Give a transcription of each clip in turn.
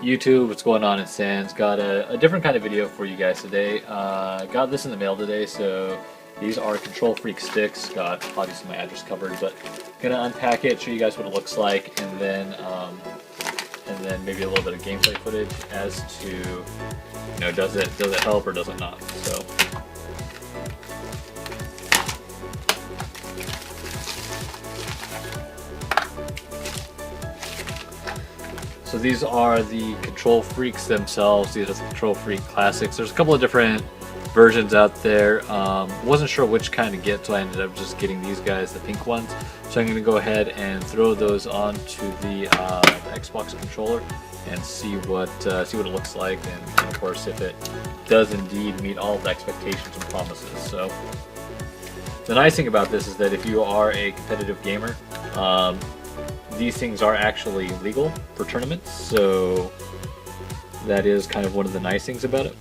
YouTube, what's going on? It's Sans. Got a different kind of video for you guys today. Got this in the mail today, so these are Kontrol Freek sticks. Got obviously my address covered, but gonna unpack it, show you guys what it looks like, and then maybe a little bit of gameplay footage as to, you know, does it help or does it not? So these are the Kontrol Freeks themselves. These are the Kontrol Freek Classics. There's a couple of different versions out there. Wasn't sure which kind to get, so I ended up just getting these guys, the pink ones. So I'm going to go ahead and throw those onto the Xbox controller and see what it looks like, and of course if it does indeed meet all of the expectations and promises. So the nice thing about this is that if you are a competitive gamer, these things are actually legal for tournaments, so that is kind of one of the nice things about it,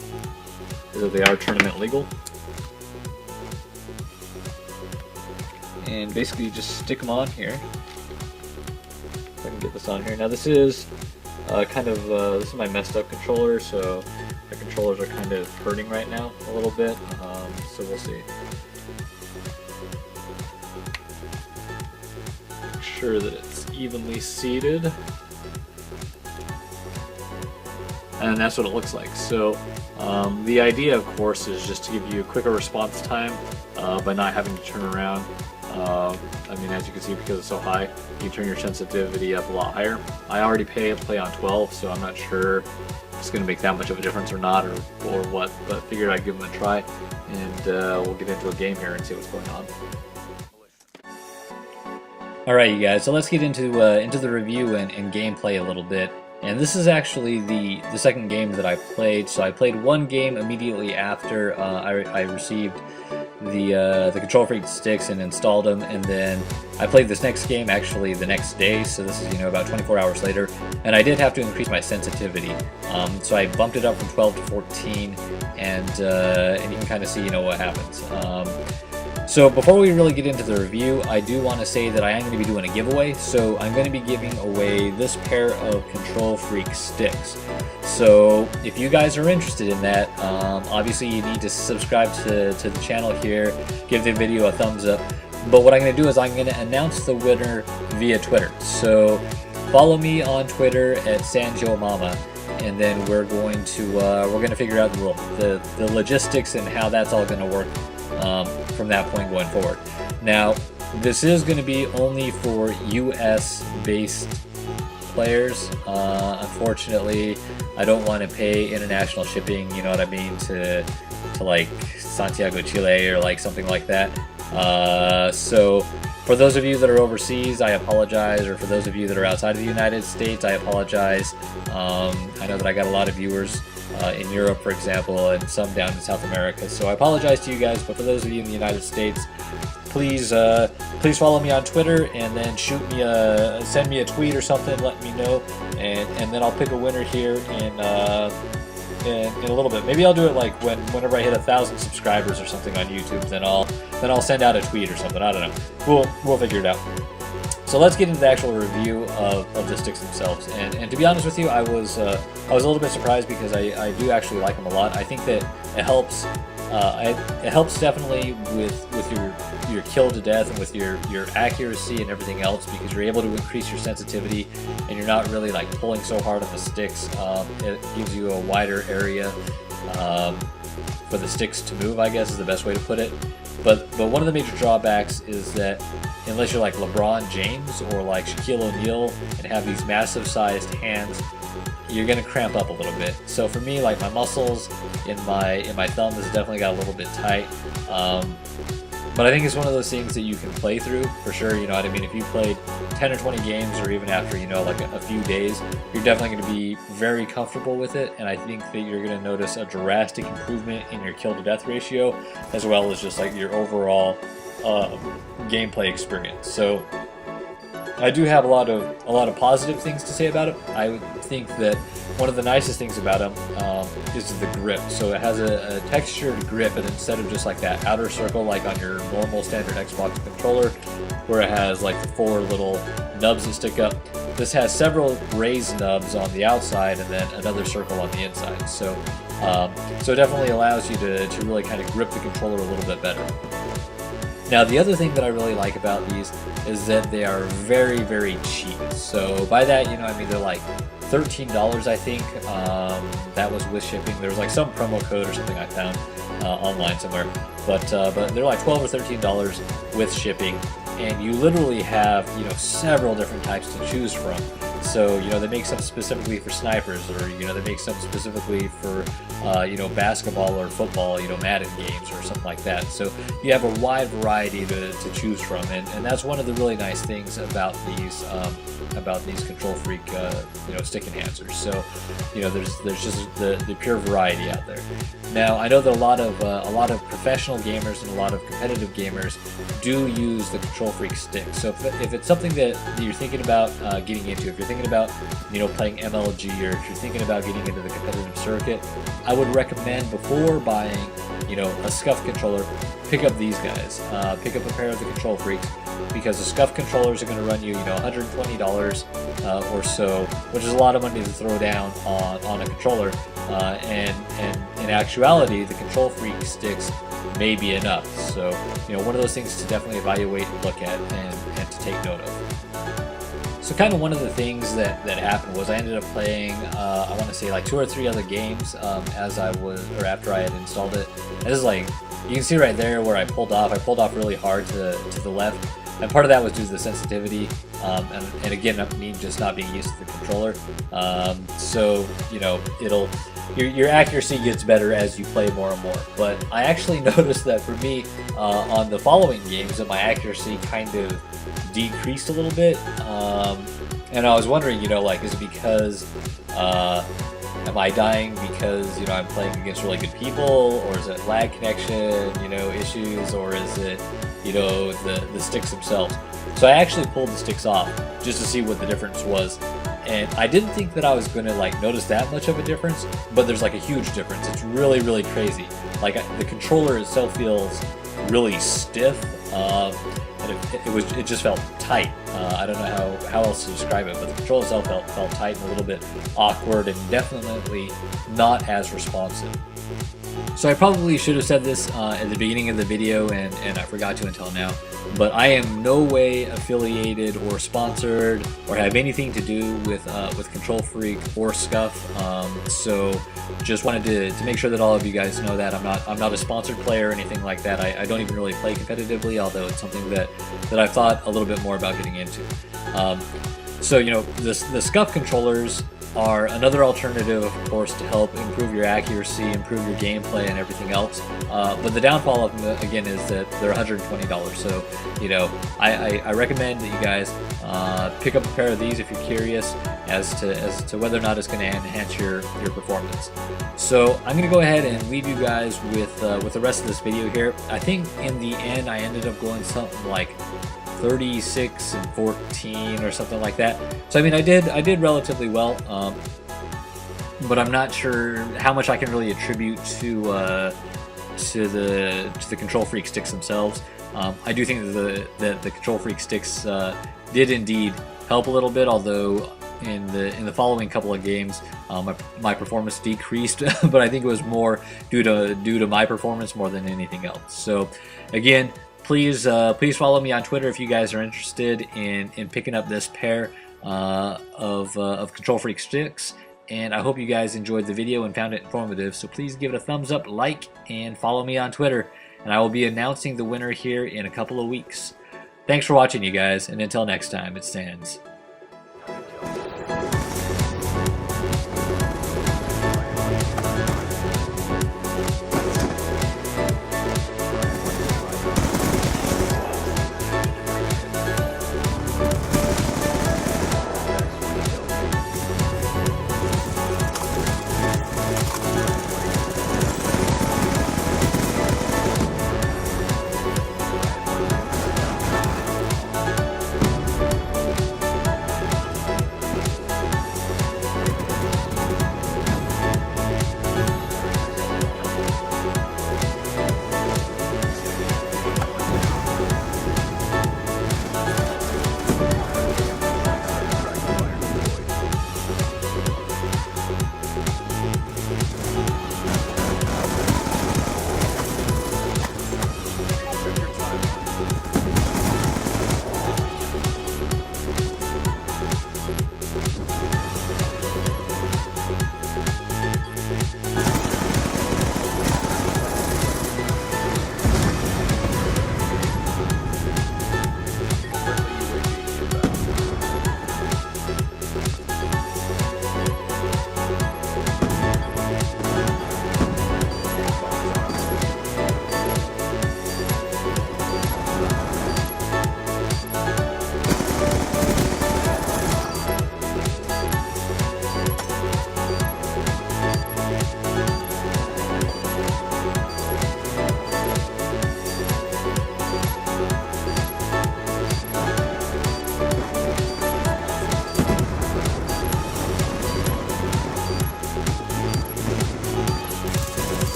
is that they are tournament legal. And basically you just stick them on here. If I can get this on here. Now this is this is my messed up controller, so the controllers are kind of hurting right now a little bit, so we'll see. Make sure that it's evenly seated, and that's what it looks like. So the idea, of course, is just to give you a quicker response time by not having to turn around. I mean, as you can see, because it's so high, you can turn your sensitivity up a lot higher. I already play on 12, so I'm not sure if it's going to make that much of a difference or not, or what, but figured I'd give them a try, and we'll get into a game here and see what's going on. Alright, you guys, so let's get into the review and gameplay a little bit. And this is actually the second game that I played. So I played one game immediately after I received the Kontrol Freek sticks and installed them, and then I played this next game actually the next day, so this is, you know, about 24 hours later, and I did have to increase my sensitivity. So I bumped it up from 12 to 14, and you can kind of see, you know, what happens. So before we really get into the review, I do want to say that I am going to be doing a giveaway. So I'm going to be giving away this pair of Kontrol Freek sticks. So if you guys are interested in that, obviously you need to subscribe to the channel here, give the video a thumbs up. But what I'm going to do is I'm going to announce the winner via Twitter. So follow me on Twitter at sandz, and then we're going to figure out the logistics and how that's all going to work from that point going forward. Now, this is going to be only for US based players. Unfortunately, I don't want to pay international shipping, you know what I mean, to like Santiago, Chile, or like something like that. So for those of you that are overseas, I apologize, or for those of you that are outside of the United States, I apologize. I know that I got a lot of viewers in Europe, for example, and some down in South America, so I apologize to you guys. But for those of you in the United States, please follow me on Twitter, and then send me a tweet or something, let me know, and then I'll pick a winner here in a little bit. Maybe I'll do it like whenever I hit 1,000 subscribers or something on YouTube. Then I'll send out a tweet or something. I don't know. We'll figure it out. So let's get into the actual review of the sticks themselves. And to be honest with you, I was a little bit surprised, because I do actually like them a lot. I think that it helps. It helps definitely with your kill to death and with your accuracy and everything else, because you're able to increase your sensitivity and you're not really like pulling so hard on the sticks. It gives you a wider area for the sticks to move, I guess is the best way to put it. But one of the major drawbacks is that unless you're like LeBron James or like Shaquille O'Neal and have these massive sized hands, you're gonna cramp up a little bit. So for me, like my muscles in my thumb has definitely got a little bit tight. But I think it's one of those things that you can play through for sure. You know what I mean? If you played 10 or 20 games, or even after, you know, like a few days, you're definitely going to be very comfortable with it. And I think that you're going to notice a drastic improvement in your kill to death ratio, as well as just like your overall gameplay experience. So I do have a lot of positive things to say about it. I would think that one of the nicest things about them is the grip. So it has a textured grip, and instead of just like that outer circle like on your normal standard Xbox controller, where it has like the 4 little nubs that stick up, this has several raised nubs on the outside and then another circle on the inside. So so it definitely allows you to really kind of grip the controller a little bit better. Now, the other thing that I really like about these is that they are very, very cheap. So by that, you know, I mean, they're like $13, I think. That was with shipping. There was like some promo code or something I found online somewhere. But they're like $12 or $13 with shipping. And you literally have, you know, several different types to choose from. So, you know, they make some specifically for snipers, or, you know, they make some specifically for, you know, basketball or football, you know, Madden games or something like that. So you have a wide variety to choose from, and that's one of the really nice things about these Kontrol Freek, you know, stick enhancers. So, you know, there's just the pure variety out there. Now, I know that a lot of professional gamers and a lot of competitive gamers do use the Kontrol Freek stick. So if it's something that you're thinking about getting into, if you're thinking about, you know, playing MLG, or if you're thinking about getting into the competitive circuit, I would recommend, before buying, you know, a SCUF controller, pick up these guys. Pick up a pair of the Kontrol Freeks, because the SCUF controllers are going to run you, you know, $120 or so, which is a lot of money to throw down on a controller. And in actuality, the Kontrol Freek sticks may be enough. So, you know, one of those things to definitely evaluate and look at and to take note of. So kind of one of the things that happened was I ended up playing, I want to say like 2 or 3 other games after I had installed it. And this is like, you can see right there where I pulled off really hard to the left. And part of that was due to the sensitivity, and again, me just not being used to the controller. So, you know, your accuracy gets better as you play more and more. But I actually noticed that for me, on the following games, that my accuracy kind of decreased a little bit. And I was wondering, you know, like, is it because, am I dying because, you know, I'm playing against really good people, or is it lag connection, you know, issues, or is it, you know, the sticks themselves? So I actually pulled the sticks off just to see what the difference was, and I didn't think that I was going to like notice that much of a difference, but there's like a huge difference. It's really, really crazy. Like, the controller itself feels really stiff, and it just felt tight. I don't know how else to describe it, but the controller itself felt tight and a little bit awkward, and definitely not as responsive. So I probably should have said this at the beginning of the video, and I forgot to until now, but I am no way affiliated or sponsored or have anything to do with Kontrol Freek or SCUF. So just wanted to make sure that all of you guys know that I'm not a sponsored player or anything like that. I don't even really play competitively, although it's something that I've thought a little bit more about getting into. So, you know, the SCUF controllers are another alternative, of course, to help improve your accuracy, improve your gameplay, and everything else. But the downfall of them, again, is that they're $120. So, you know, I recommend that you guys pick up a pair of these if you're curious as to whether or not it's going to enhance your performance. So I'm going to go ahead and leave you guys with the rest of this video here. I think in the end I ended up going something like 36 and 14 or something like that. So I mean, I did relatively well, but I'm not sure how much I can really attribute to the Kontrol Freek sticks themselves. I do think that the Kontrol Freek sticks did indeed help a little bit, although in the following couple of games my performance decreased, but I think it was more due to my performance more than anything else. So again, please follow me on Twitter if you guys are interested in picking up this pair of Kontrol Freek sticks. And I hope you guys enjoyed the video and found it informative. So please give it a thumbs up, like, and follow me on Twitter. And I will be announcing the winner here in a couple of weeks. Thanks for watching, you guys, and until next time, it's sandz.